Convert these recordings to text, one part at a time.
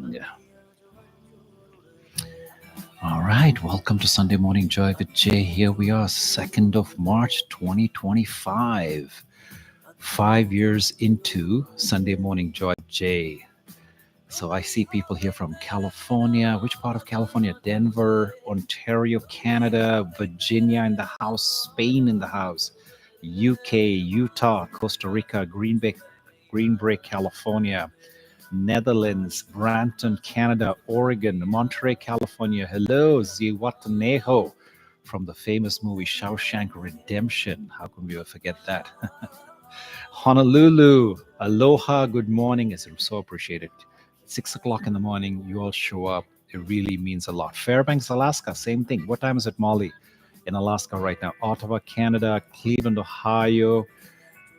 morning. All right, welcome to Sunday Morning Joy with Jay. Here we are, 2nd of March 2025. 5 years into Sunday Morning Joy with Jay. So I see people here from California. Which part of California? Denver, Ontario, Canada, Virginia in the house, Spain in the house, UK, Utah, Costa Rica, Green Bay, California, Netherlands, Brampton, Canada, Oregon, Monterey, California. Hello, Ziwatanejo from the famous movie Shawshank Redemption. How can we ever forget that? Honolulu, aloha, good morning. It's so appreciated. 6 o'clock in the morning, you all show up. It really means a lot. Fairbanks, Alaska, same thing. What time is it, Molly? In Alaska right now. Ottawa, Canada, Cleveland, Ohio,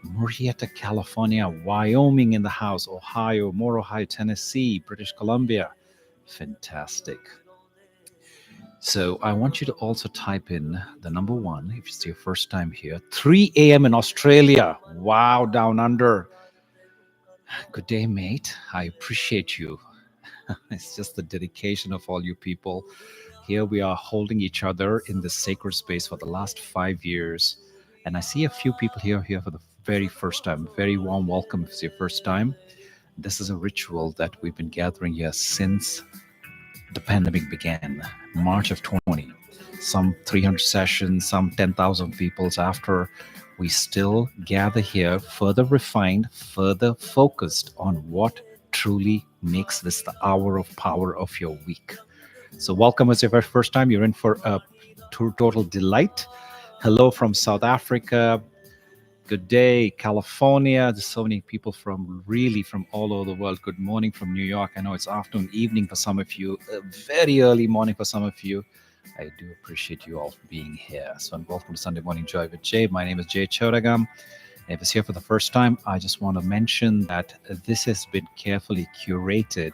Murrieta, California, Wyoming in the house, Ohio, More Ohio, Tennessee, British Columbia. Fantastic. So I want you to also type in the number 1 if it's your first time here. 3 a.m. in Australia. Wow, down under. Good day, mate. I appreciate you. It's just the dedication of all you people. Here we are holding each other in this sacred space for the last 5 years. And I see a few people here for the very first time. Very warm welcome if it's your first time. This is a ritual that we've been gathering here since the pandemic began, March of 2020. Some 300 sessions, some 10,000 peoples after. We still gather here, further refined, further focused on what truly makes this the hour of power of your week. So welcome as your very first time. You're in for a total delight. Hello from South Africa. Good day, California. There's so many people from all over the world. Good morning from New York. I know it's afternoon, evening for some of you, very early morning for some of you. I do appreciate you all being here. So, welcome to Sunday Morning Joy with Jay. My name is Jay Chodagam. If it's here for the first time, I just want to mention that this has been carefully curated,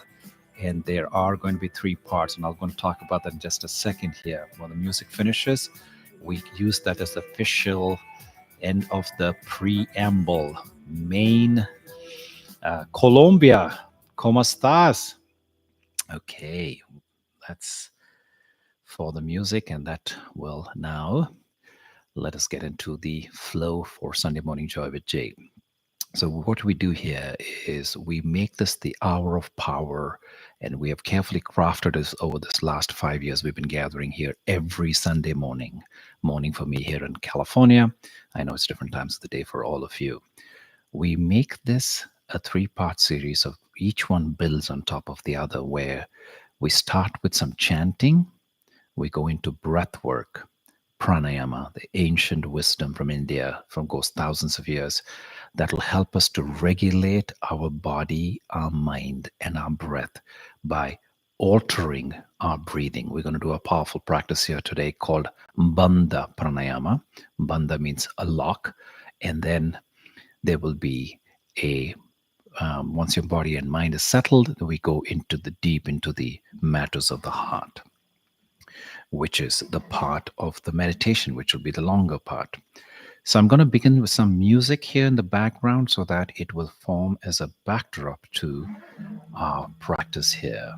and there are going to be 3 parts, and I'm going to talk about that in just a second here. When the music finishes, we use that as the official end of the preamble. Main Colombia, ¿cómo estás? Okay, that's for the music, and that will now let us get into the flow for Sunday Morning Joy with Jay. So what we do here is we make this the hour of power, and we have carefully crafted this over this last 5 years. We've been gathering here every Sunday morning for me here in California. I know it's different times of the day for all of you. We make this a 3-part series of each one builds on top of the other, where we start with some chanting. We go into breath work, pranayama, the ancient wisdom from India, from goes thousands of years, that will help us to regulate our body, our mind, and our breath by altering our breathing. We're going to do a powerful practice here today called Bandha Pranayama. Bandha means a lock, and then there will be a once your body and mind is settled, we go into the matters of the heart, which is the part of the meditation, which will be the longer part. So I'm going to begin with some music here in the background so that it will form as a backdrop to our practice here.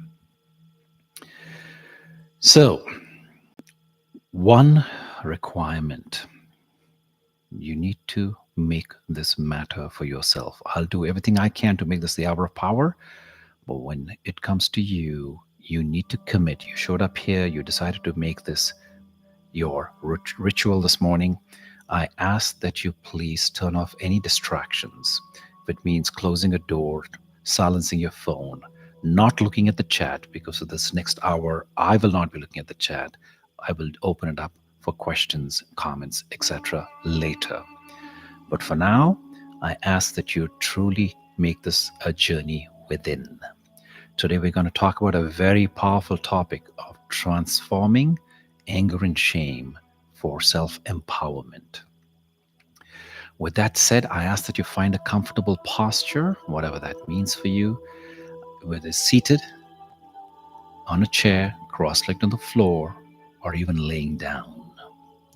So, one requirement: you need to make this matter for yourself. I'll do everything I can to make this the hour of power, but when it comes to you, you need to commit. You showed up here, you decided to make this your ritual this morning. I ask that you please turn off any distractions. If it means closing a door, silencing your phone, not looking at the chat, because of this next hour, I will not be looking at the chat. I will open it up for questions, comments, etc. later. But for now, I ask that you truly make this a journey within. Today, we're going to talk about a very powerful topic of transforming anger and shame for self-empowerment. With that said, I ask that you find a comfortable posture, whatever that means for you, whether seated, on a chair, cross-legged on the floor, or even laying down.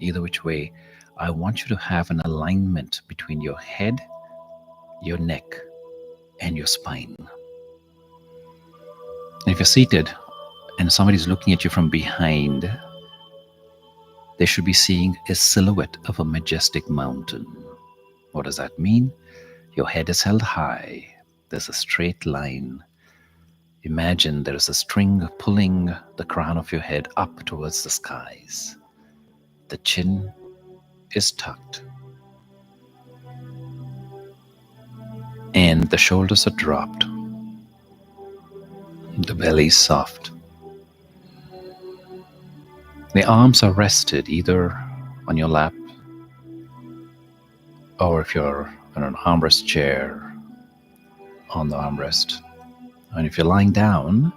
Either which way, I want you to have an alignment between your head, your neck, and your spine. If you're seated and somebody's looking at you from behind, they should be seeing a silhouette of a majestic mountain. What does that mean? Your head is held high. There's a straight line. Imagine there is a string pulling the crown of your head up towards the skies. The chin is tucked and the shoulders are dropped. The belly is soft. The arms are rested either on your lap or if you're in an armrest chair, on the armrest. And if you're lying down,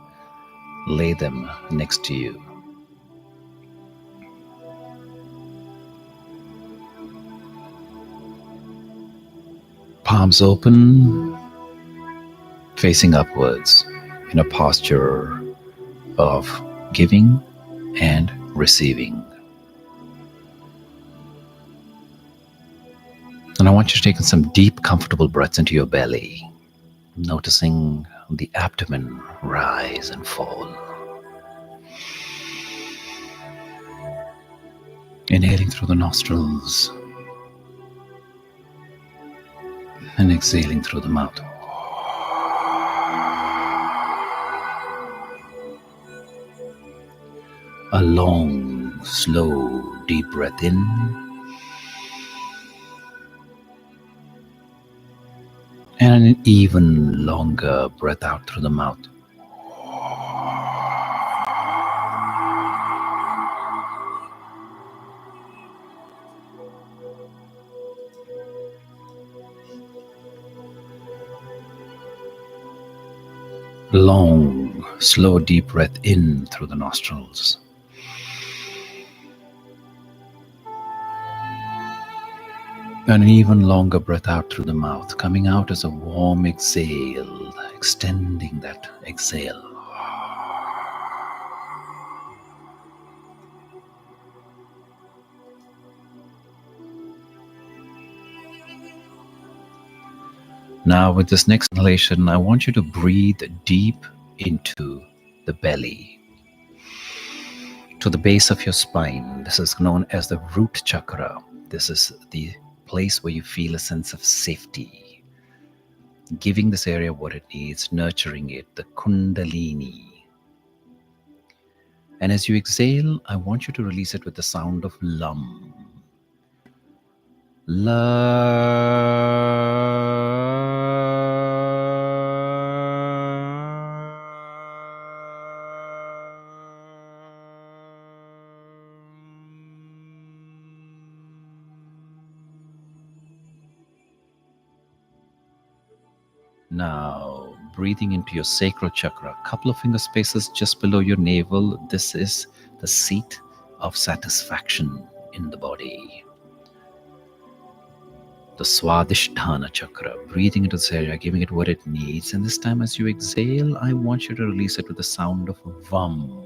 lay them next to you. Palms open, facing upwards in a posture of giving and receiving. And I want you to take in some deep, comfortable breaths into your belly, noticing the abdomen rise and fall. Inhaling through the nostrils and exhaling through the mouth. A long, slow, deep breath in. And an even longer breath out through the mouth. Long, slow, deep breath in through the nostrils. And an even longer breath out through the mouth, coming out as a warm exhale, extending that exhale. Now, with this next inhalation, I want you to breathe deep into the belly, to the base of your spine. This is known as the root chakra. This is the place where you feel a sense of safety, giving this area what it needs, nurturing it, the kundalini. And as you exhale, I want you to release it with the sound of lum. Now, breathing into your sacral chakra, a couple of finger spaces just below your navel. This is the seat of satisfaction in the body. The Swadhisthana chakra, breathing into this area, giving it what it needs. And this time as you exhale, I want you to release it with the sound of Vam.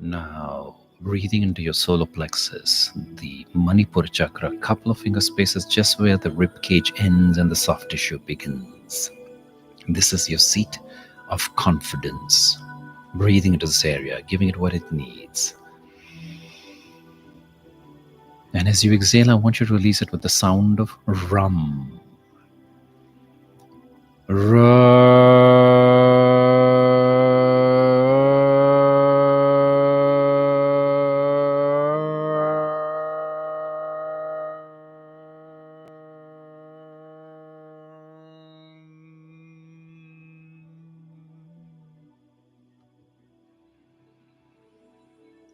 Now, breathing into your solar plexus, the Manipura chakra, a couple of finger spaces just where the rib cage ends and the soft tissue begins. This is your seat of confidence. Breathing into this area, giving it what it needs. And as you exhale, I want you to release it with the sound of Ram.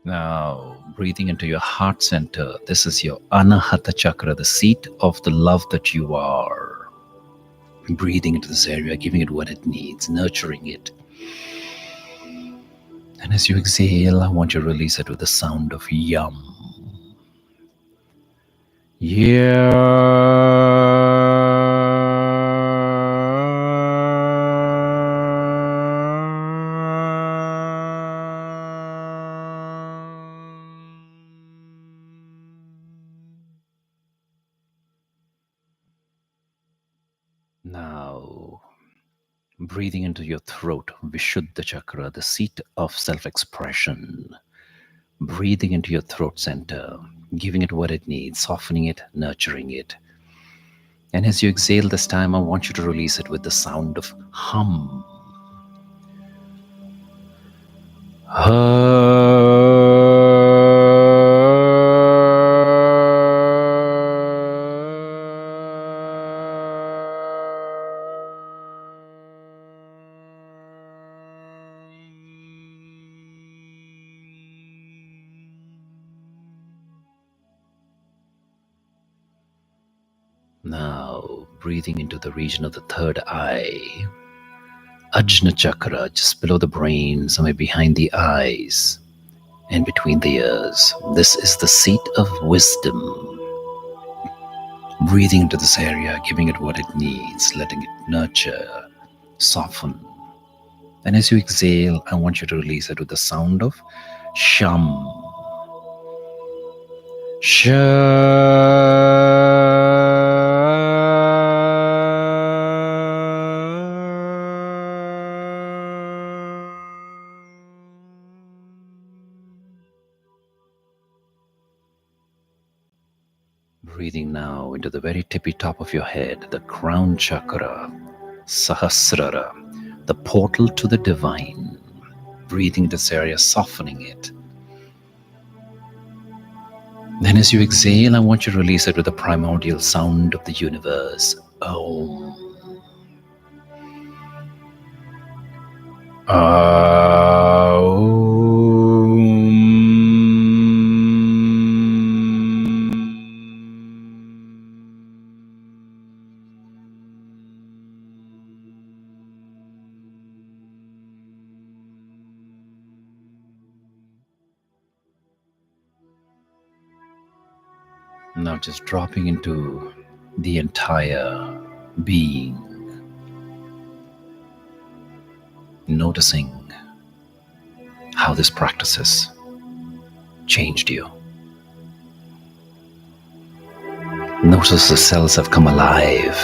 Now, breathing into your heart center. This is your Anahata chakra, the seat of the love that you are. Breathing into this area, giving it what it needs, nurturing it. And as you exhale, I want you to release it with the sound of Yum. Yeah. Now, breathing into your throat, Vishuddha chakra, the seat of self expression. Breathing into your throat center, giving it what it needs, softening it, nurturing it. And as you exhale this time, I want you to release it with the sound of hum. Now, breathing into the region of the third eye, Ajna chakra, just below the brain, somewhere behind the eyes and between the ears. This is the seat of wisdom. Breathing into this area, giving it what it needs, letting it nurture, soften. And as you exhale, I want you to release it with the sound of Sham. Breathing now into the very tippy top of your head, the crown chakra, Sahasrara, the portal to the divine. Breathing this area, softening it. Then as you exhale, I want you to release it with the primordial sound of the universe. Om. Now just dropping into the entire being, noticing how this practice has changed you. Notice the cells have come alive.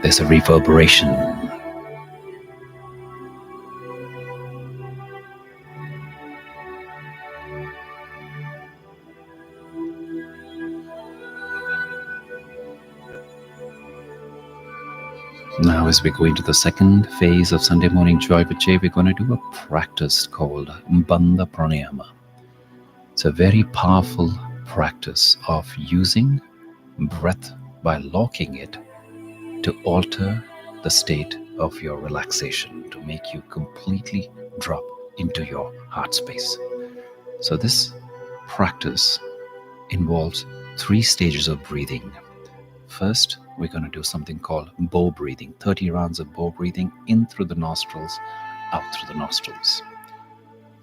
There's a reverberation. Now, as we go into the second phase of Sunday Morning Joy with Jay, we're going to do a practice called Bandha Pranayama. It's a very powerful practice of using breath by locking it to alter the state of your relaxation, to make you completely drop into your heart space. So this practice involves 3 stages of breathing. First, we're going to do something called bow breathing, 30 rounds of bow breathing in through the nostrils, out through the nostrils.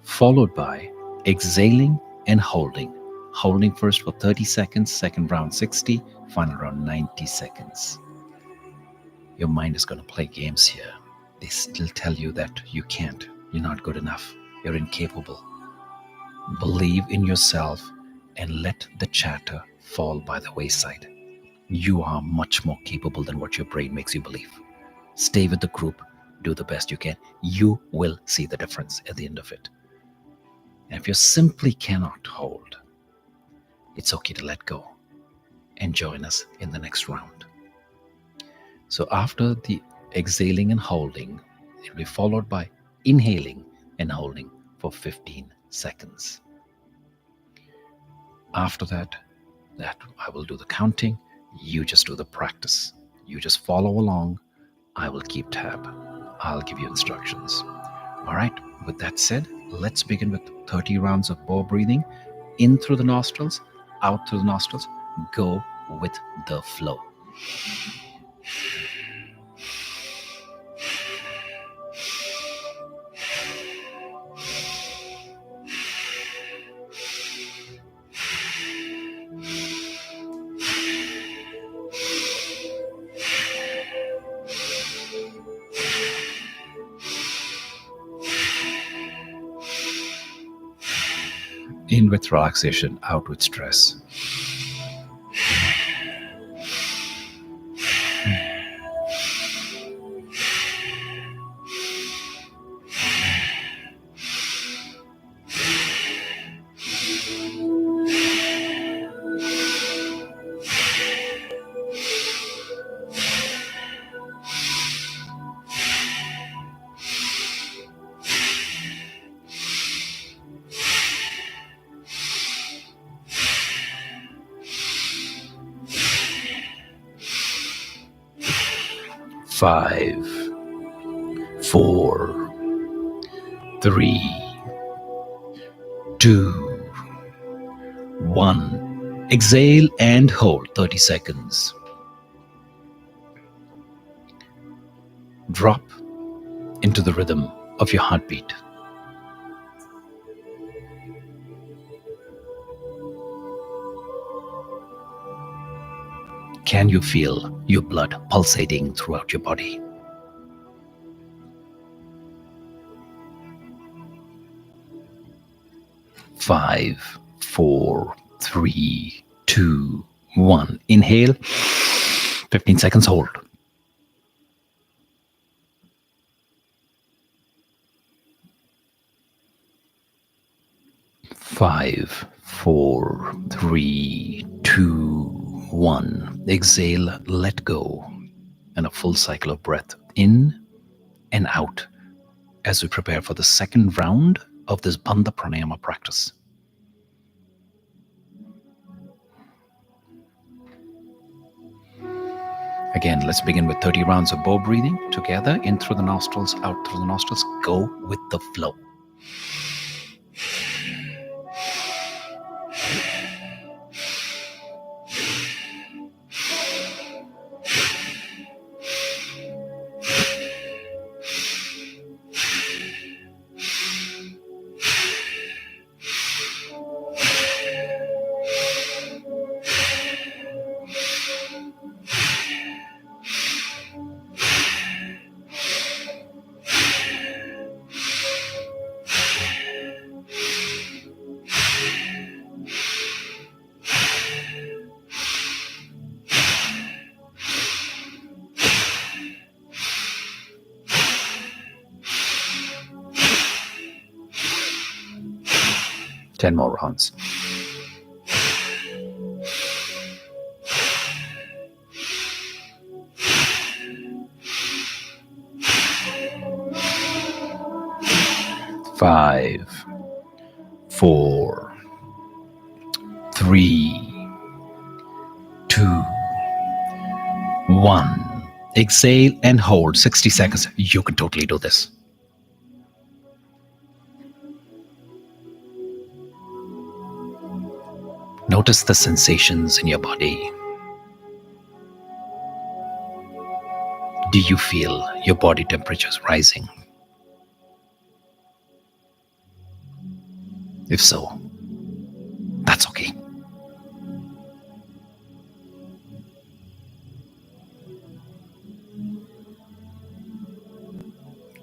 Followed by exhaling and holding. Holding first for 30 seconds, second round 60, final round 90 seconds. Your mind is going to play games here. It'll tell you that you can't, you're not good enough, you're incapable. Believe in yourself and let the chatter fall by the wayside. You are much more capable than what your brain makes you believe. Stay with the group, do the best you can. You will see the difference at the end of it. And if you simply cannot hold, it's okay to let go and join us in the next round. So after the exhaling and holding, it will be followed by inhaling and holding for 15 seconds. After that I will do the counting. You just do the practice. You just follow along. I will keep tab. I'll give you instructions. All right, with that said, let's begin with 30 rounds of bow breathing. In through the nostrils, out through the nostrils. Go with the flow. In with relaxation, out with stress. 5, 4, 3, 2, 1. Exhale and hold 30 seconds. Drop into the rhythm of your heartbeat. Can you feel your blood pulsating throughout your body? Five, 4, 3, 2, 1. Inhale. 15 seconds. Hold. 5, 4, 3, 2, 1. Exhale. Let go. And a full cycle of breath in and out as we prepare for the second round of this Bandha Pranayama practice. Again, let's begin with 30 rounds of bow breathing together, in through the nostrils, out through the nostrils. Go with the flow. Ten more rounds. Five, 4, 3, 2, 1. Exhale and hold 60 seconds. You can totally do this. Notice the sensations in your body. Do you feel your body temperatures rising? If so, that's okay.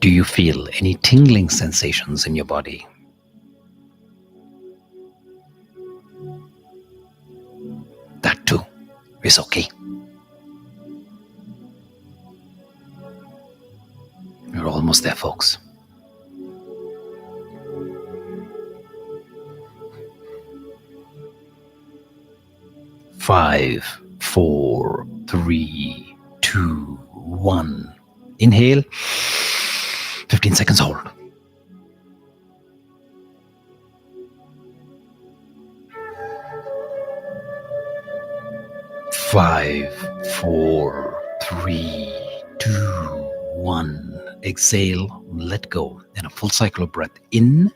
Do you feel any tingling sensations in your body? That too is okay. We're almost there, folks. Five, 4, 3, 2, 1. Inhale. 15 seconds. Hold. 5, 4, 3, 2, 1. Exhale, let go, and a full cycle of breath in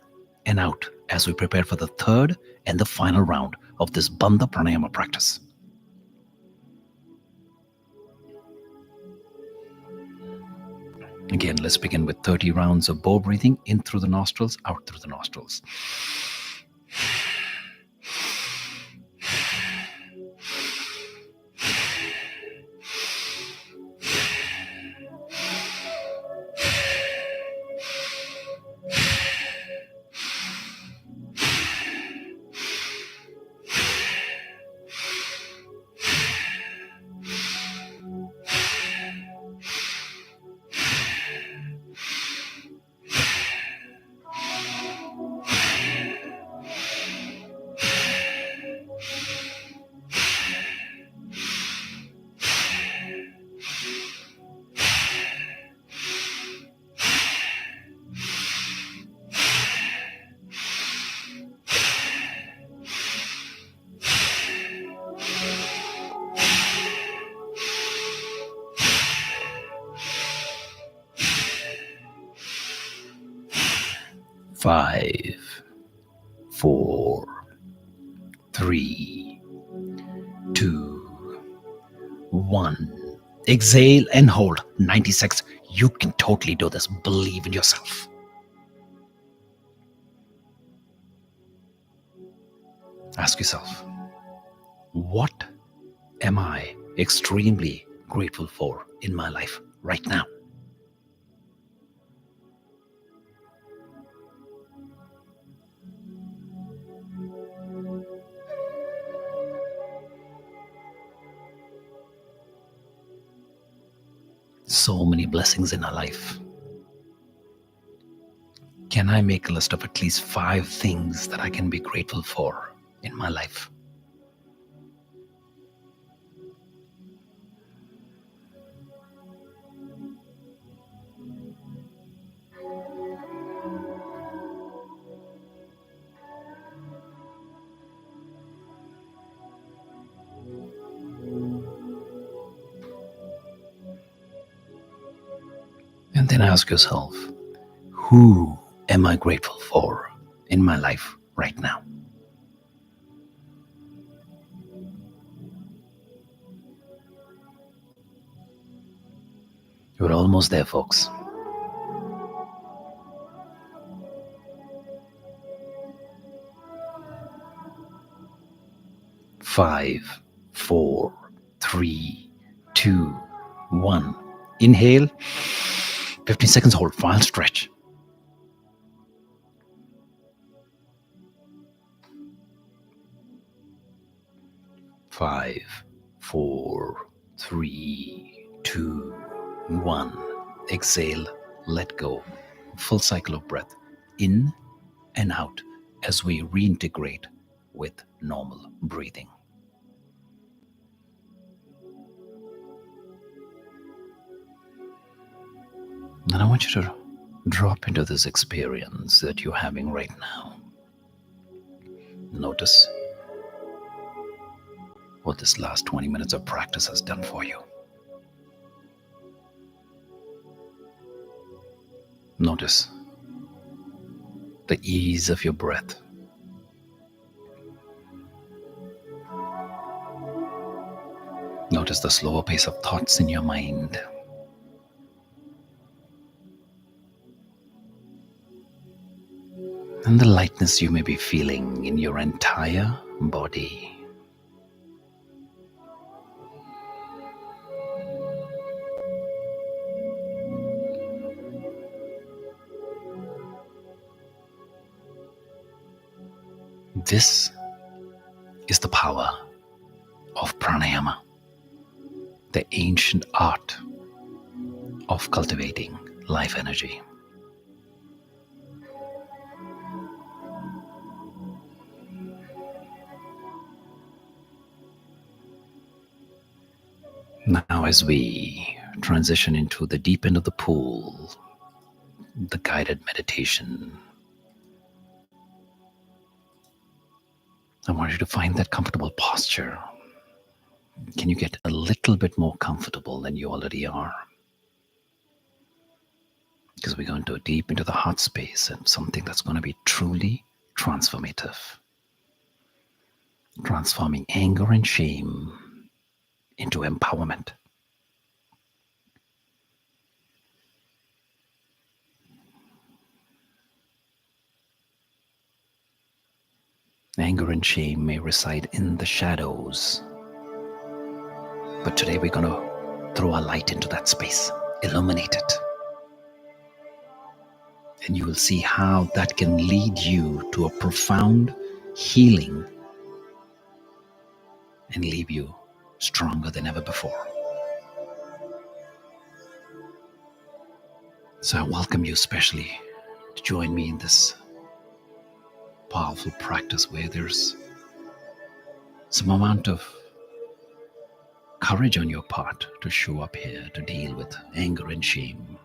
and out as we prepare for the third and the final round of this Bandha Pranayama practice. Again, let's begin with 30 rounds of bow breathing, in through the nostrils, out through the nostrils. 5, 4, 3, 2, 1. Exhale and hold 90 seconds. You can totally do this. Believe in yourself. Ask yourself, what am I extremely grateful for in my life right now? So many blessings in our life. Can I make a list of at least 5 things that I can be grateful for in my life? And then ask yourself, who am I grateful for in my life right now? You're almost there, folks. 5, 4, 3, 2, 1. Inhale. 15 seconds hold. Final stretch. 5, 4, 3, 2, 1. Exhale. Let go. Full cycle of breath. In and out as we reintegrate with normal breathing. And I want you to drop into this experience that you're having right now. Notice what this last 20 minutes of practice has done for you. Notice the ease of your breath. Notice the slower pace of thoughts in your mind. And the lightness you may be feeling in your entire body. This is the power of pranayama, the ancient art of cultivating life energy. Now, as we transition into the deep end of the pool, the guided meditation, I want you to find that comfortable posture. Can you get a little bit more comfortable than you already are? Because we're going to go deep into the heart space and something that's going to be truly transformative. Transforming anger and shame into empowerment. Anger and shame may reside in the shadows, but today we're going to throw a light into that space, illuminate it. And you will see how that can lead you to a profound healing and leave you stronger than ever before. So I welcome you especially to join me in this powerful practice where there's some amount of courage on your part to show up here to deal with anger and shame.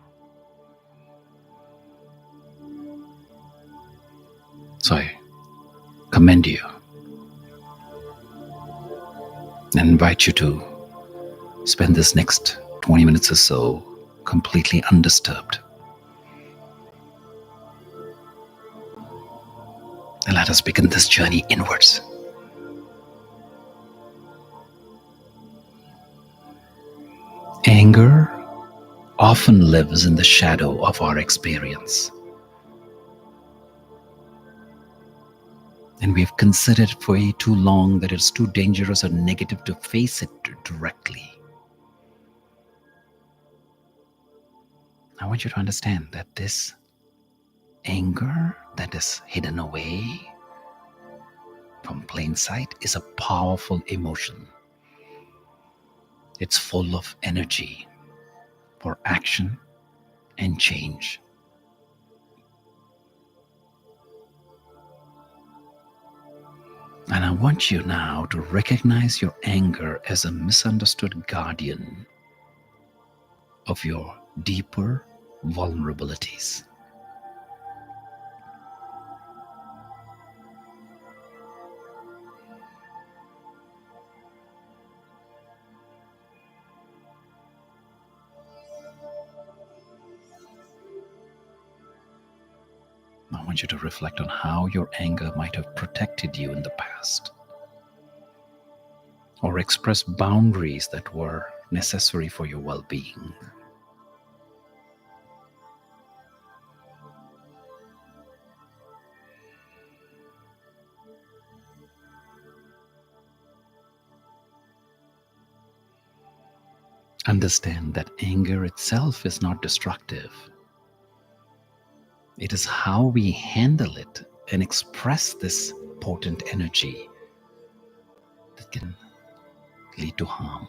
So I commend you and invite you to spend this next 20 minutes or so completely undisturbed. And let us begin this journey inwards. Anger often lives in the shadow of our experience. And we've considered for way too long that it's too dangerous or negative to face it directly. I want you to understand that this anger that is hidden away from plain sight is a powerful emotion. It's full of energy for action and change. And I want you now to recognize your anger as a misunderstood guardian of your deeper vulnerabilities. I want you to reflect on how your anger might have protected you in the past, or express boundaries that were necessary for your well being. Understand that anger itself is not destructive. It is how we handle it and express this potent energy that can lead to harm.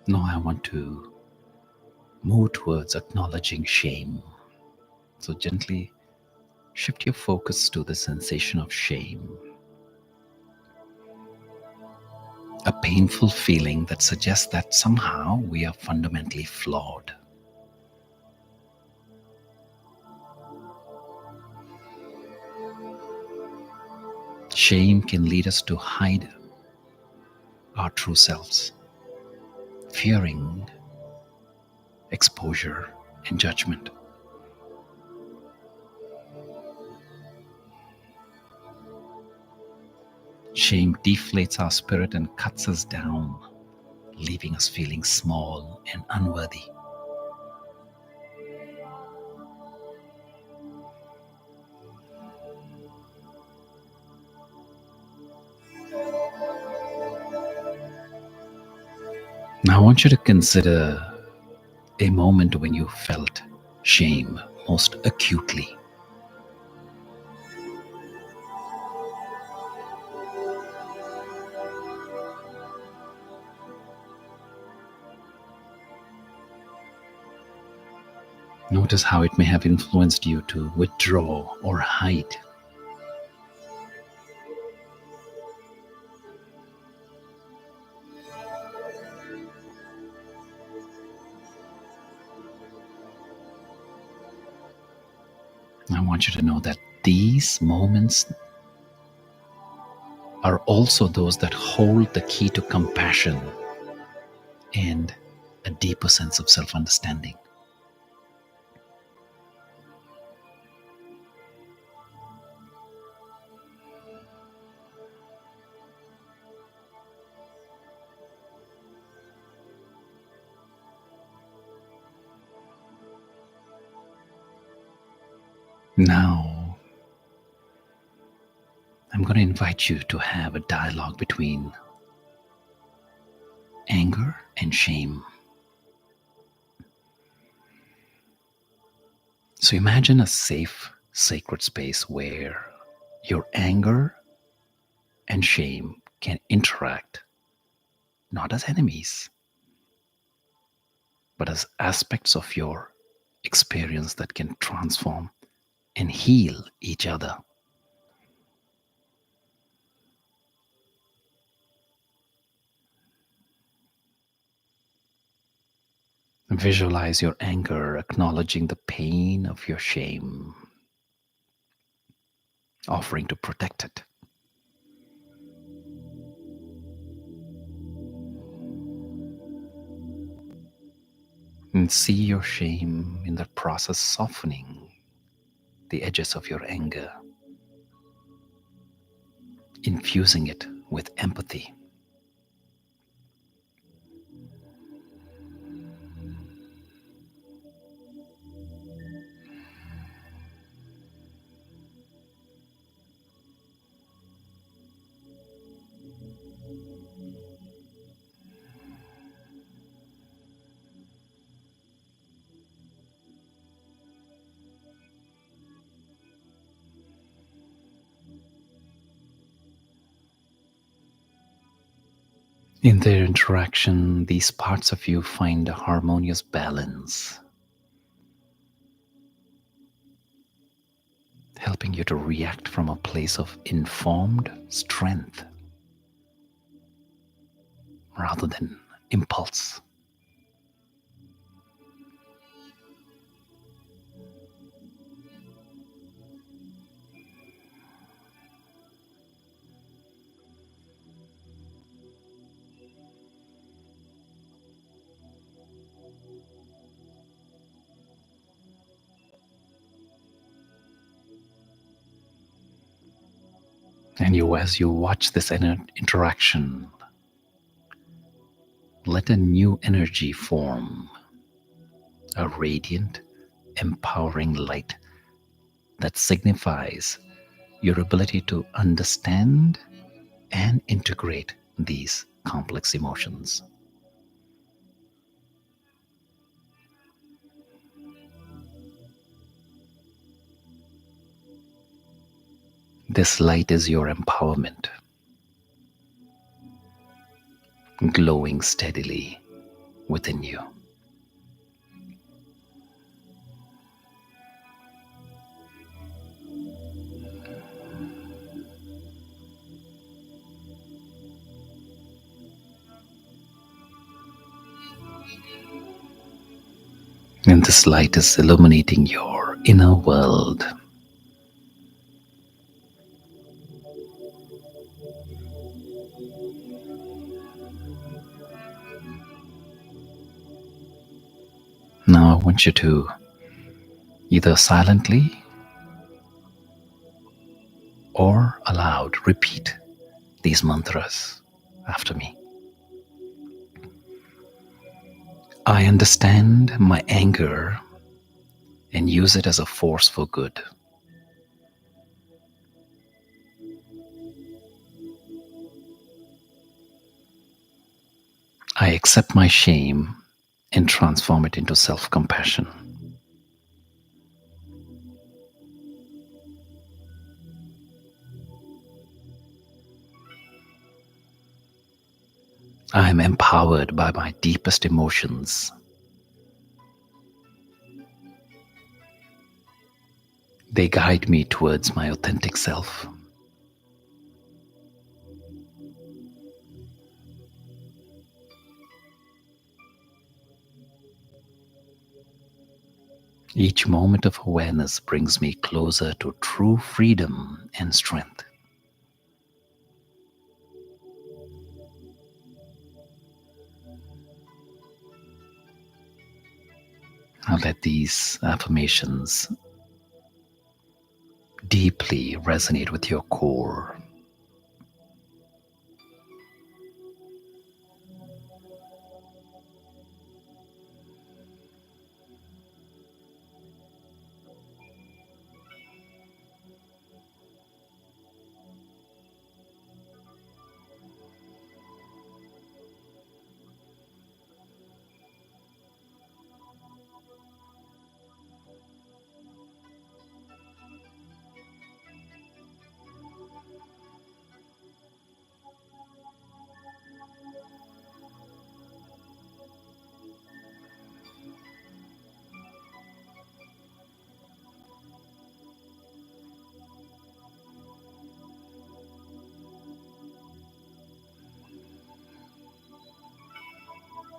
Now I want to move towards acknowledging shame. So gently shift your focus to the sensation of shame, a painful feeling that suggests that somehow we are fundamentally flawed. Shame can lead us to hide our true selves, fearing exposure and judgment. Shame deflates our spirit and cuts us down, leaving us feeling small and unworthy. Now I want you to consider a moment when you felt shame most acutely. Notice how it may have influenced you to withdraw or hide. I want you to know that these moments are also those that hold the key to compassion and a deeper sense of self understanding. Now, I'm going to invite you to have a dialogue between anger and shame. So imagine a safe, sacred space where your anger and shame can interact, not as enemies, but as aspects of your experience that can transform and heal each other. Visualize your anger, acknowledging the pain of your shame, offering to protect it. And see your shame in that process softening the edges of your anger, infusing it with empathy. In their interaction, these parts of you find a harmonious balance, helping you to react from a place of informed strength rather than impulse. And you, as you watch this interaction, let a new energy form, a radiant, empowering light that signifies your ability to understand and integrate these complex emotions. This light is your empowerment, glowing steadily within you. And this light is illuminating your inner world. Now I want you to either silently or aloud repeat these mantras after me. I understand my anger and use it as a force for good. I accept my shame and transform it into self compassion. I am empowered by my deepest emotions. They guide me towards my authentic self. Each moment of awareness brings me closer to true freedom and strength. Now let these affirmations deeply resonate with your core.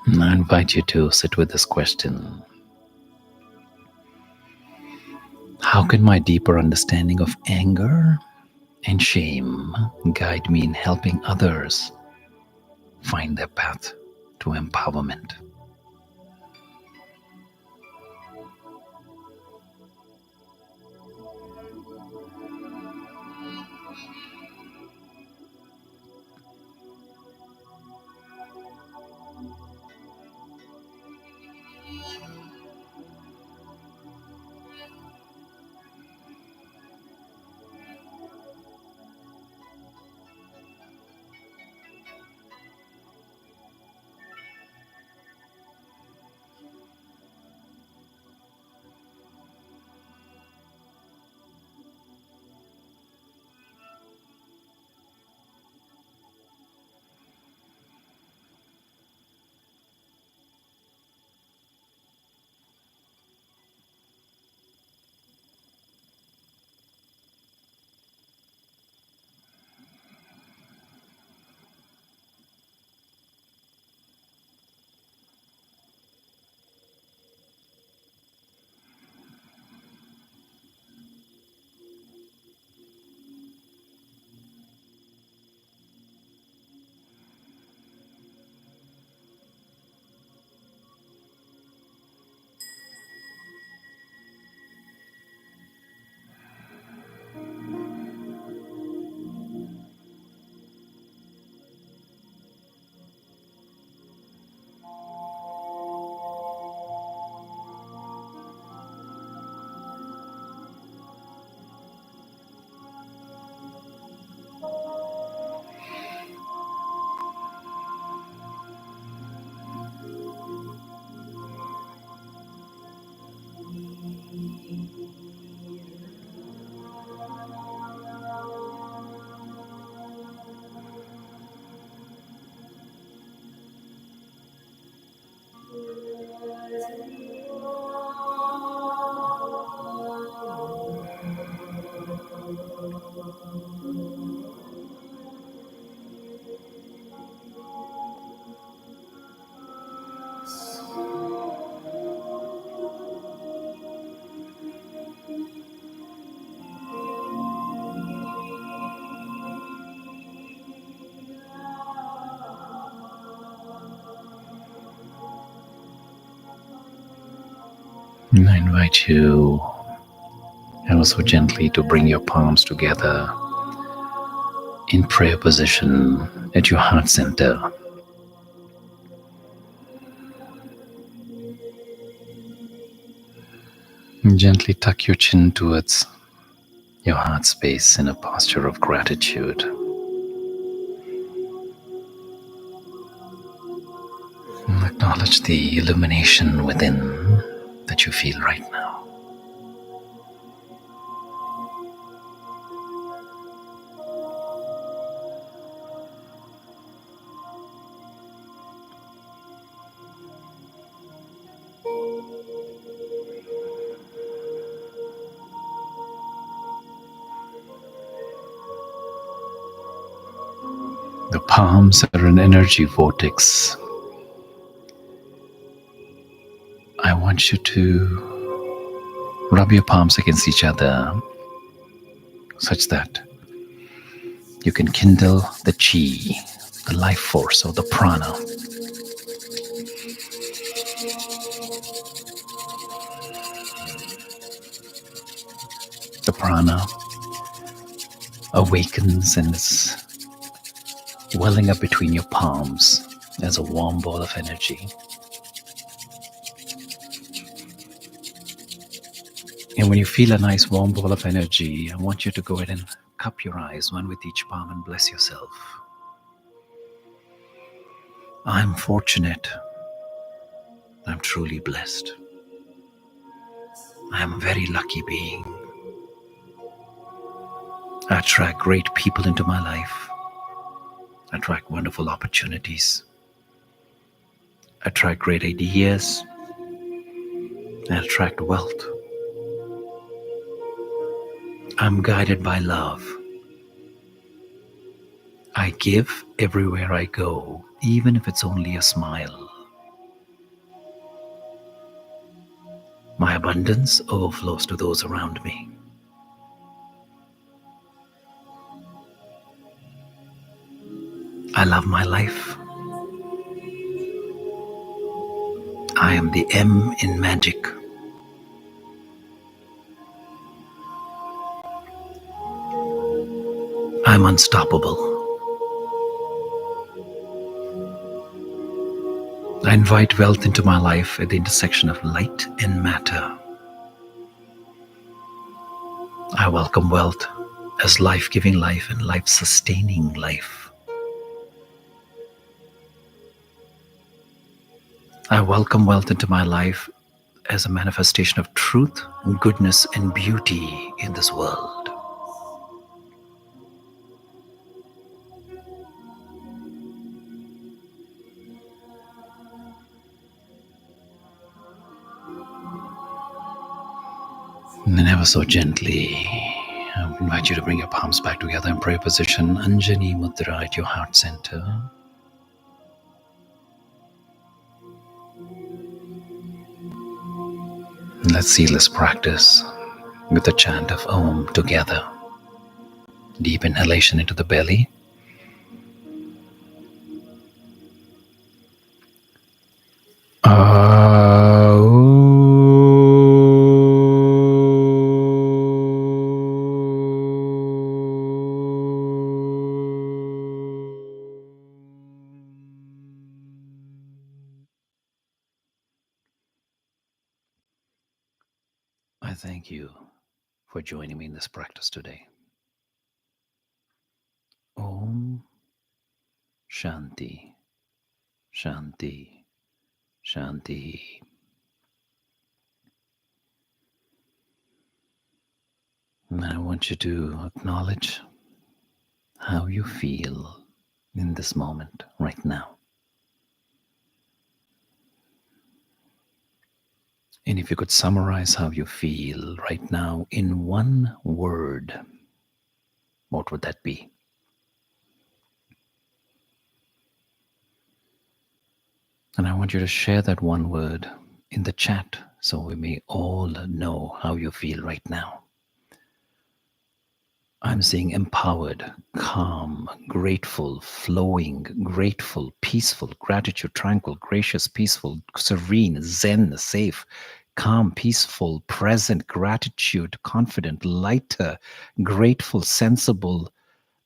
I invite you to sit with this question. How can my deeper understanding of anger and shame guide me in helping others find their path to empowerment? And I invite you ever so gently to bring your palms together in prayer position at your heart center. And gently tuck your chin towards your heart space in a posture of gratitude. And acknowledge the illumination within that you feel right now. The palms are an energy vortex. I want you to rub your palms against each other such that you can kindle the chi, the life force, or the prana. The prana awakens and is welling up between your palms as a warm ball of energy. And when you feel a nice warm ball of energy, I want you to go ahead and cup your eyes, one with each palm, and bless yourself. I'm fortunate. I'm truly blessed. I am a very lucky being. I attract great people into my life. I attract wonderful opportunities. I attract great ideas. I attract wealth. I'm guided by love. I give everywhere I go, even if it's only a smile. My abundance overflows to those around me. I love my life. I am the M in magic. I'm unstoppable. I invite wealth into my life at the intersection of light and matter. I welcome wealth as life-giving life and life-sustaining life. I welcome wealth into my life as a manifestation of truth, goodness, and beauty in this world. And then ever so gently, I invite you to bring your palms back together in prayer position, Anjani Mudra at your heart center. And let's seal this practice with the chant of Om together. Deep inhalation into the belly. I thank you for joining me in this practice today. Om Shanti, Shanti, Shanti. And I want you to acknowledge how you feel in this moment right now. And if you could summarize how you feel right now in one word, what would that be? And I want you to share that one word in the chat so we may all know how you feel right now. I'm seeing empowered, calm, grateful, flowing, grateful, peaceful, gratitude, tranquil, gracious, peaceful, serene, zen, safe, calm, peaceful, present, gratitude, confident, lighter, grateful, sensible,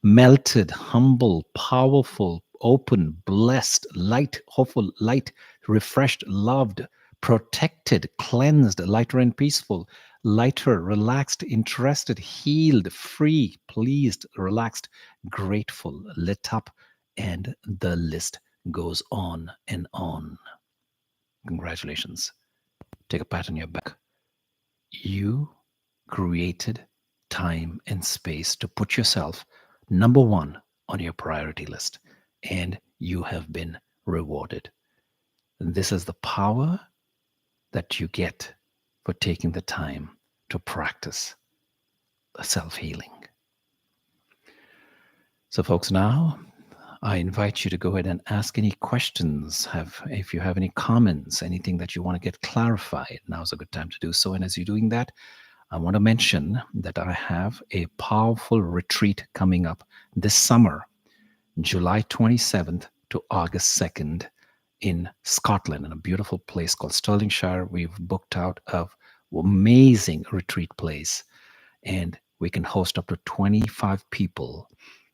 melted, humble, powerful, open, blessed, light, hopeful, light, refreshed, loved, protected, cleansed, lighter and peaceful, lighter, relaxed, interested, healed, free, pleased, relaxed, grateful, lit up, and the list goes on and on. Congratulations. Take a pat on your back. You created time and space to put yourself number one on your priority list, and you have been rewarded. And this is the power that you get for taking the time to practice self-healing. So, folks, now I invite you to go ahead and ask any questions. If you have any comments, anything that you want to get clarified, now's a good time to do so. And as you're doing that, I want to mention that I have a powerful retreat coming up this summer, July 27th to August 2nd in Scotland, in a beautiful place called Stirlingshire. We've booked out an amazing retreat place, and we can host up to 25 people.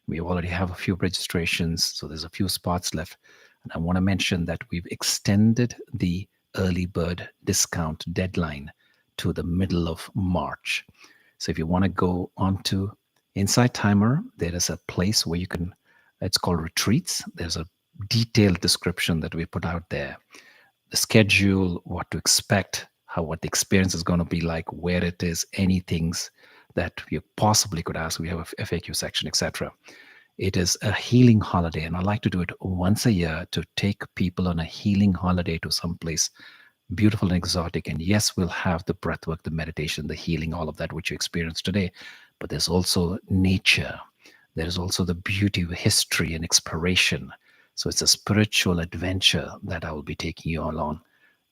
We already have a few registrations, so there's a few spots left. And I want to mention that we've extended the early bird discount deadline to the middle of March. So if you want to go onto Inside Timer, there is a place where you can, it's called Retreats. There's a detailed description that we put out there. The schedule, what to expect, what the experience is going to be like, where it is, any things that you possibly could ask. We have a FAQ section, etc. It is a healing holiday, and I like to do it once a year to take people on a healing holiday to some place beautiful and exotic. And yes, we'll have the breath work, the meditation, the healing, all of that which you experienced today. But there's also nature. There's also the beauty of history and exploration. So it's a spiritual adventure that I will be taking you all on.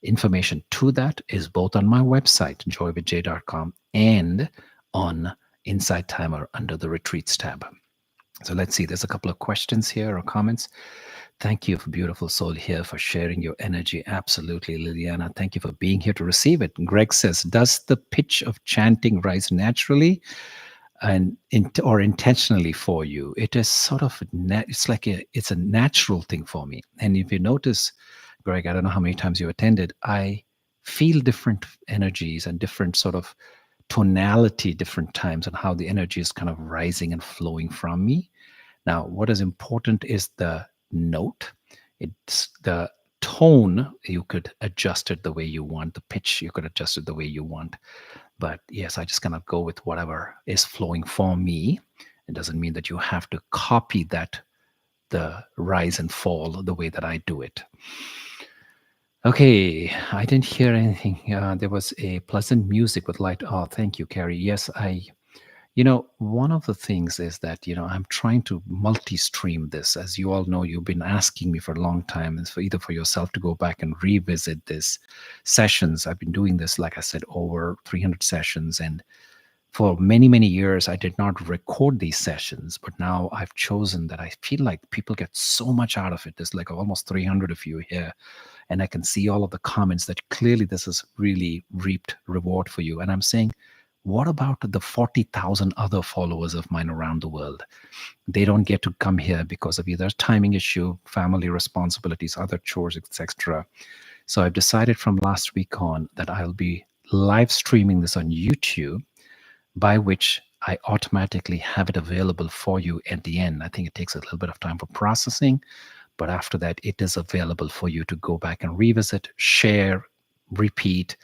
information to that is both on my website, joywithj.com, and on Inside Timer under the Retreats tab. So let's see, there's a couple of questions here or comments. Thank you, for beautiful soul here, for sharing your energy. Absolutely, Liliana. Thank you for being here to receive it. Greg says, does the pitch of chanting rise naturally and or intentionally for you? It is sort of it's like it's a natural thing for me. And if you notice, Greg, I don't know how many times you attended, I feel different energies and different sort of tonality different times, and how the energy is kind of rising and flowing from me. Now, what is important is the note. It's the tone. You could adjust it the way you want. The pitch, you could adjust it the way you want. But yes, I just kind of go with whatever is flowing for me. It doesn't mean that you have to copy that, the rise and fall, the way that I do it. Okay, I didn't hear anything. There was a pleasant music with light. Oh, thank you, Carrie. Yes, one of the things is that, I'm trying to multi-stream this. As you all know, you've been asking me for a long time, is for either for yourself to go back and revisit this sessions. I've been doing this, like I said, over 300 sessions. And for many, many years, I did not record these sessions, but now I've chosen that. I feel like people get so much out of it. There's like almost 300 of you here, and I can see all of the comments that clearly this has really reaped reward for you. And I'm saying, what about the 40,000 other followers of mine around the world? They don't get to come here because of either timing issue, family responsibilities, other chores, etc. So I've decided from last week on that I'll be live streaming this on YouTube, by which I automatically have it available for you at the end. I think it takes a little bit of time for processing, but after that, it is available for you to go back and revisit, share, repeat,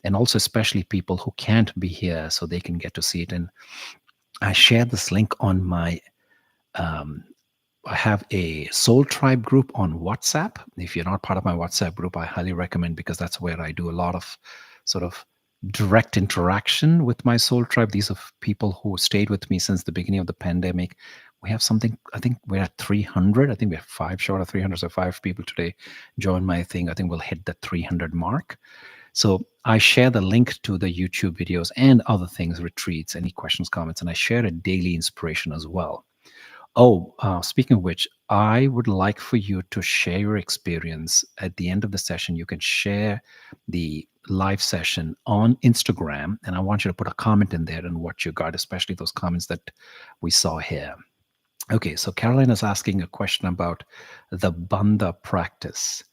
and also especially people who can't be here so they can get to see it. And I share this link on my I have a Soul Tribe group on WhatsApp. If you're not part of my WhatsApp group, I highly recommend, because that's where I do a lot of sort of direct interaction with my Soul Tribe. These are people who stayed with me since the beginning of the pandemic. We have something, I think we're at 300. I think we have 5 short of 300. So 5 people today join my thing. I think we'll hit the 300 mark. So I share the link to the YouTube videos and other things, retreats, any questions, comments, and I share a daily inspiration as well. Oh, speaking of which, I would like for you to share your experience at the end of the session. You can share the live session on Instagram, and I want you to put a comment in there and what you got, especially those comments that we saw here. Okay, so Caroline is asking a question about the Bandha practice.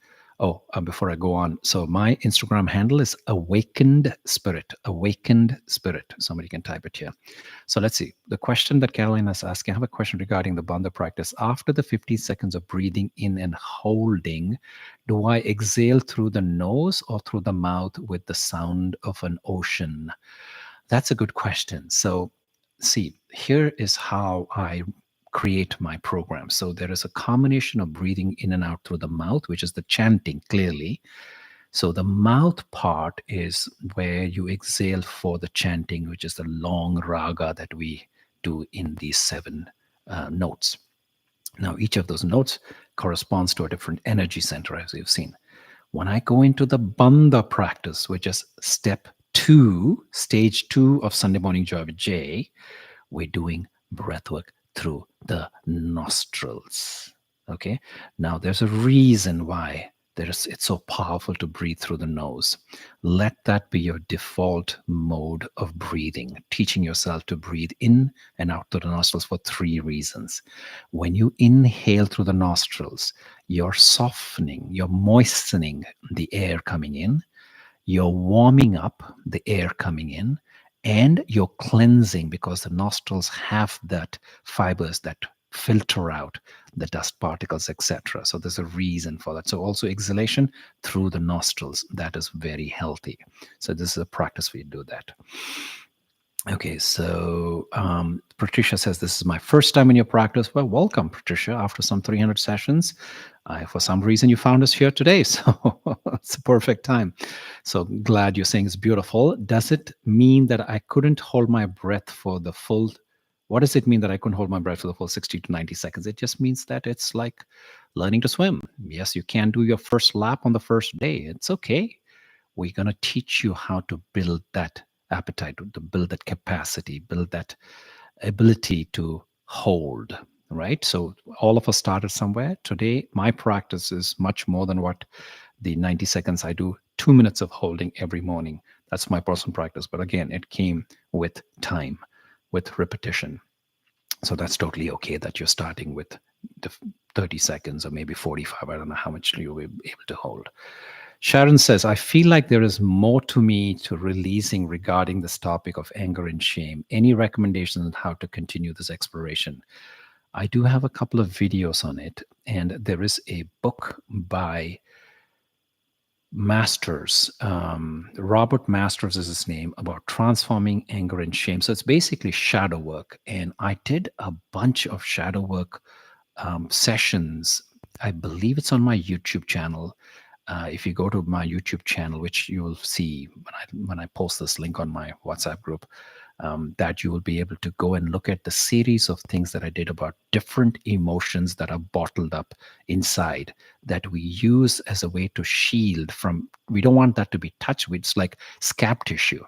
Oh, before I go on, so my Instagram handle is Awakened Spirit. Awakened Spirit. Somebody can type it here. So let's see. The question that Caroline is asking, I have a question regarding the Bandha practice. After the 15 seconds of breathing in and holding, do I exhale through the nose or through the mouth with the sound of an ocean? That's a good question. So see, here is how I create my program. So there is a combination of breathing in and out through the mouth, which is the chanting clearly. So the mouth part is where you exhale for the chanting, which is the long raga that we do in these 7 notes. Now, each of those notes corresponds to a different energy center, as you've seen. When I go into the Bandha practice, which is step 2, stage 2 of Sunday Morning Joy with Jay, we're doing breathwork through the nostrils. Okay. Now there's a reason why it's so powerful to breathe through the nose. Let that be your default mode of breathing, teaching yourself to breathe in and out through the nostrils for 3 reasons. When you inhale through the nostrils, you're softening, you're moistening the air coming in, you're warming up the air coming in, and you're cleansing, because the nostrils have that fibers that filter out the dust particles, etc. So there's a reason for that. So also exhalation through the nostrils, that is very healthy. So this is a practice we do that. Okay, so Patricia says, this is my first time in your practice. Well, welcome, Patricia, after some 300 sessions. For some reason, you found us here today, so it's a perfect time. So glad you're saying it's beautiful. Does it mean that I couldn't hold my breath for the full, what does it mean that I couldn't hold my breath for the full 60 to 90 seconds? It just means that it's like learning to swim. Yes, you can do your first lap on the first day. It's okay. we're going to teach you how to build that appetite, to build that capacity, build that ability to hold, right? So all of us started somewhere. Today, my practice is much more than what the 90 seconds I do, 2 minutes of holding every morning. That's my personal practice. But again, it came with time, with repetition. So that's totally okay that you're starting with the 30 seconds or maybe 45. I don't know how much you'll be able to hold. Sharon says, I feel like there is more to me to releasing regarding this topic of anger and shame. Any recommendations on how to continue this exploration? I do have a couple of videos on it, and there is a book by Masters. Robert Masters is his name, about transforming anger and shame. So it's basically shadow work. And I did a bunch of shadow work sessions. I believe it's on my YouTube channel. If you go to my YouTube channel, which you will see when I post this link on my WhatsApp group, that you will be able to go and look at the series of things that I did about different emotions that are bottled up inside that we use as a way to shield from. We don't want that to be touched. It's like scab tissue.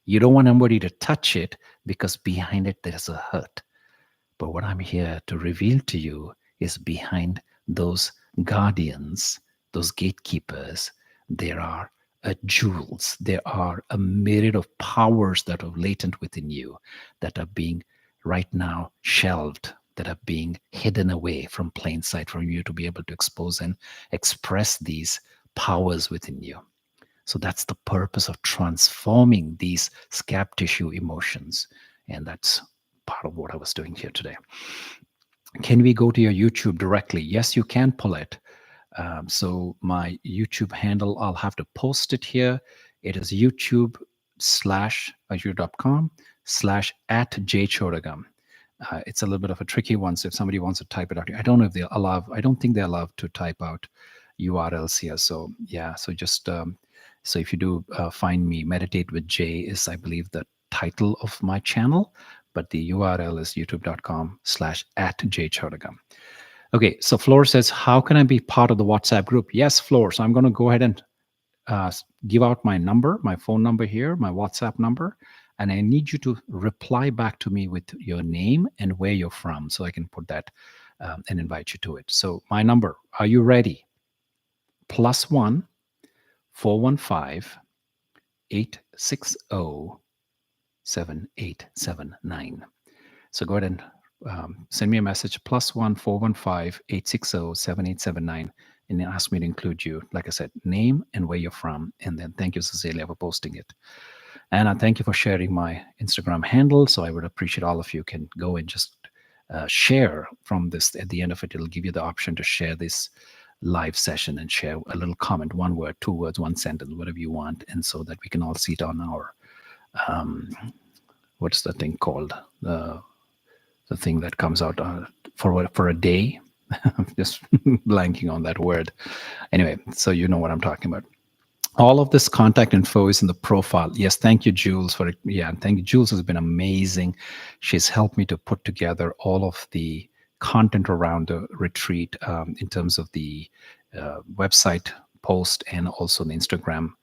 You don't want anybody to touch it because behind it there's a hurt. But what I'm here to reveal to you is behind those guardians, those gatekeepers, there are jewels. There are a myriad of powers that are latent within you that are being right now shelved, that are being hidden away from plain sight for you to be able to expose and express these powers within you. So that's the purpose of transforming these scab tissue emotions. And that's part of what I was doing here today. Can we go to your YouTube directly? Yes, you can pull it. So my YouTube handle, I'll have to post it here. It is youtube.com/at jchodagam. It's a little bit of a tricky one. So if somebody wants to type it out, I don't know if they allow, I don't think they're allowed to type out URLs here. So yeah, so just, so if you do find me, Meditate with Jay is, I believe, the title of my channel, but the URL is youtube.com/at jchodagam. Okay, so Floor says, how can I be part of the WhatsApp group? Yes, Floor. So I'm going to go ahead and give out my number, my phone number here, my WhatsApp number, and I need you to reply back to me with your name and where you're from so I can put that and invite you to it. So my number, are you ready? +1 415 860 7879. So go ahead and send me a message, +1 415 860 7879, and ask me to include you. Like I said, name and where you're from. And then thank you, Cecilia, for posting it. And I thank you for sharing my Instagram handle. So I would appreciate all of you can go and just share from this. At the end of it, it'll give you the option to share this live session and share a little comment, 1 word, 2 words, 1 sentence, whatever you want. And so that we can all see it on our, what's the thing called? The thing that comes out for a day. I'm just blanking on that word. Anyway, so you know what I'm talking about. All of this contact info is in the profile. Yes, thank you, Jules, for it. Yeah, thank you. Jules has been amazing. She's helped me to put together all of the content around the retreat in terms of the website post and also the Instagram,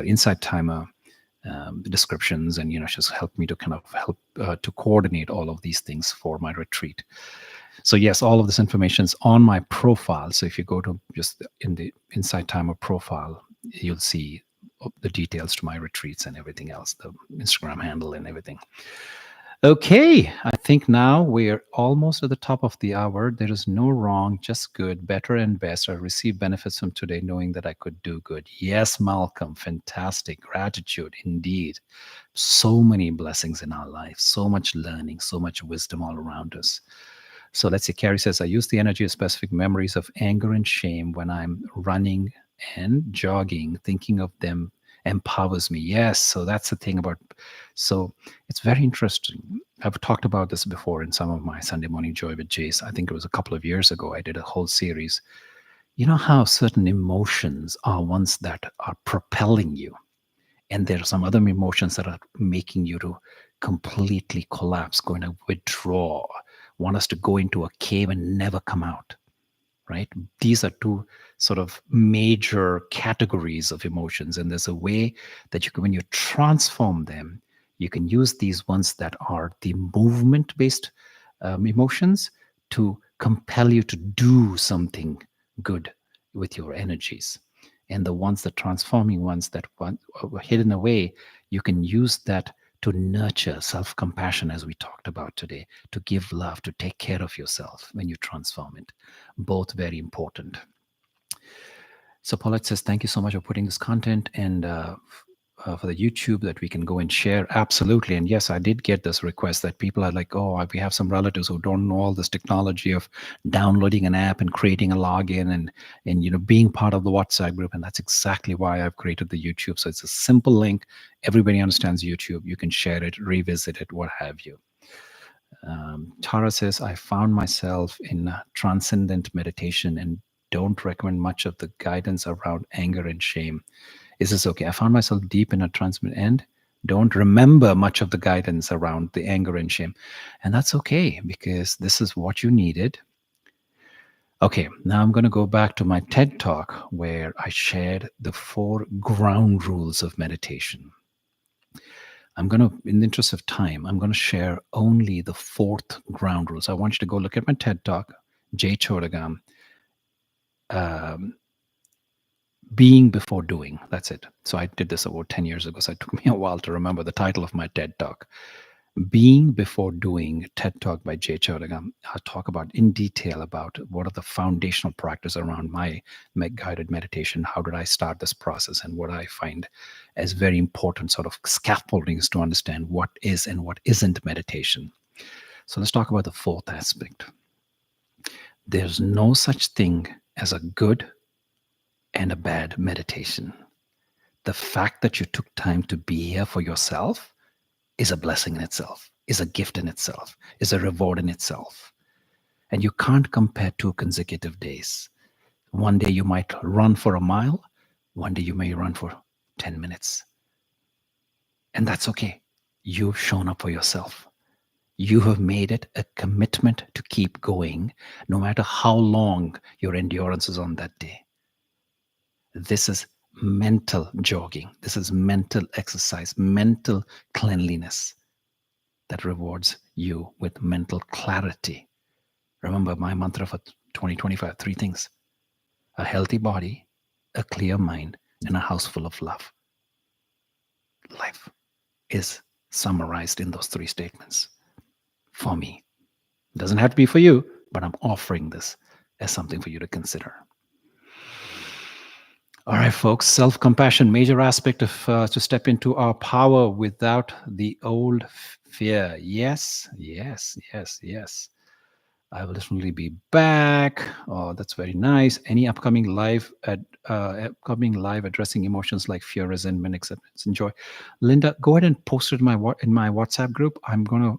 Insight Timer descriptions. And, she's helped me to kind of help to coordinate all of these things for my retreat. So yes, all of this information is on my profile. So if you go to just in the Insight Timer profile, you'll see the details to my retreats and everything else, the Instagram handle and everything. Okay, I think now we're almost at the top of the hour. There is no wrong, just good, better and best. I received benefits from today knowing that I could do good. Yes, Malcolm, fantastic. Gratitude, indeed. So many blessings in our life, so much learning, so much wisdom all around us. So let's see, Carrie says, I use the energy of specific memories of anger and shame when I'm running and jogging. Thinking of them empowers me. Yes, so that's the thing about, so it's very interesting. I've talked about this before in some of my Sunday Morning Joy with Jace. I think it was a couple of years ago. I did a whole series. You know how certain emotions are ones that are propelling you, and there are some other emotions that are making you to completely collapse, going to withdraw, want us to go into a cave and never come out, right? These are two sort of major categories of emotions. And there's a way that you can, when you transform them, you can use these ones that are the movement based emotions to compel you to do something good with your energies. And the ones, the transforming ones that were hidden away, you can use that to nurture self compassion, as we talked about today, to give love, to take care of yourself when you transform it. Both very important. So Paulette says, thank you so much for putting this content and for the YouTube that we can go and share. Absolutely. And yes, I did get this request that people are like, oh, we have some relatives who don't know all this technology of downloading an app and creating a login and being part of the WhatsApp group. And that's exactly why I've created the YouTube. So it's a simple link. Everybody understands YouTube. You can share it, revisit it, what have you. Tara says, I found myself in transcendent meditation and don't recommend much of the guidance around anger and shame. Is this okay? I found myself deep in a transcendent and don't remember much of the guidance around the anger and shame. And that's okay, because this is what you needed. Okay, now I'm going to go back to my TED Talk where I shared the 4 ground rules of meditation. I'm going to, in the interest of time, I'm going to share only the 4th ground rules. I want you to go look at my TED Talk, Jay Chodagam, being before doing. That's it. So I did this about 10 years ago. So it took me a while to remember the title of my TED Talk. Being Before Doing, TED Talk by Jay Chodagam. I'll talk about in detail about what are the foundational practices around my guided meditation. How did I start this process, and what I find as very important sort of scaffoldings to understand what is and what isn't meditation. So let's talk about the 4th aspect. There's no such thing as a good and a bad meditation. The fact that you took time to be here for yourself is a blessing in itself, is a gift in itself, is a reward in itself. And you can't compare 2 consecutive days. One day you might run for a mile, one day you may run for 10 minutes. And that's okay. You've shown up for yourself. You have made it a commitment to keep going, no matter how long your endurance is on that day. This is mental jogging. This is mental exercise, mental cleanliness that rewards you with mental clarity. Remember my mantra for 2025, 3 things: a healthy body, a clear mind, and a house full of love. Life is summarized in those 3 statements for me. It doesn't have to be for you, but I'm offering this as something for you to consider. All right, folks, self-compassion, major aspect of to step into our power without the old fear. Yes, yes, yes, yes. I will definitely be back. Oh, that's very nice. Any upcoming live addressing emotions like fear, resentment, acceptance, and joy. Linda, go ahead and post it in my WhatsApp group. I'm gonna.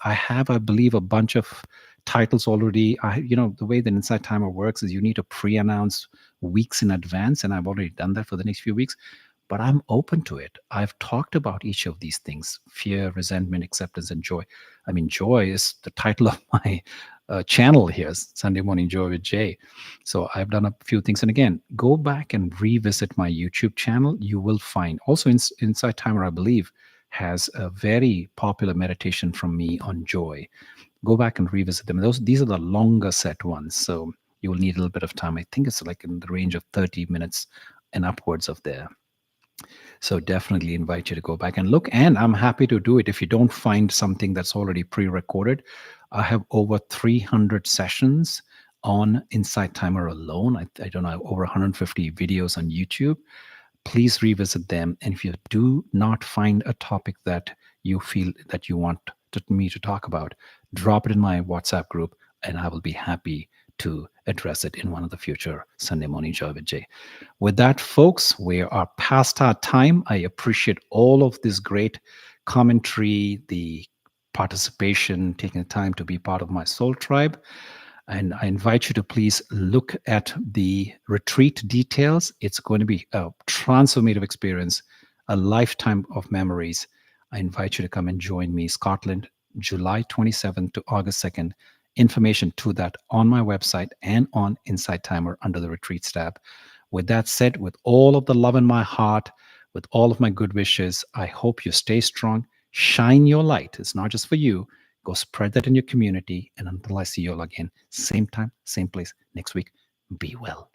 I have, I believe, a bunch of titles already. The way that Inside Timer works is you need to pre-announce weeks in advance, and I've already done that for the next few weeks. But I'm open to it. I've talked about each of these things: fear, resentment, acceptance, and joy. I mean, joy is the title of my channel here, Sunday Morning Joy with Jay. So I've done a few things. And again, go back and revisit my YouTube channel. You will find also Inside Timer, I believe, has a very popular meditation from me on joy. Go back and revisit them. These are the longer set ones. So you will need a little bit of time. I think it's like in the range of 30 minutes and upwards of there. So definitely invite you to go back and look. And I'm happy to do it if you don't find something that's already pre-recorded. I have over 300 sessions on Insight Timer alone. I don't know, over 150 videos on YouTube. Please revisit them. And if you do not find a topic that you feel that you want me to talk about, drop it in my WhatsApp group, and I will be happy to address it in one of the future Sunday Morning Joy with Jay. With that, folks, we are past our time. I appreciate all of this great commentary, the participation, taking the time to be part of my soul tribe. And I invite you to please look at the retreat details. It's going to be a transformative experience, a lifetime of memories. I invite you to come and join me, Scotland, July 27th to August 2nd information to that on my website and on Insight Timer under the Retreats tab. With that said, with all of the love in my heart, with all of my good wishes, I hope you stay strong, shine your light. It's not just for you. Go spread that in your community. And until I see you all again, same time, same place next week, be well.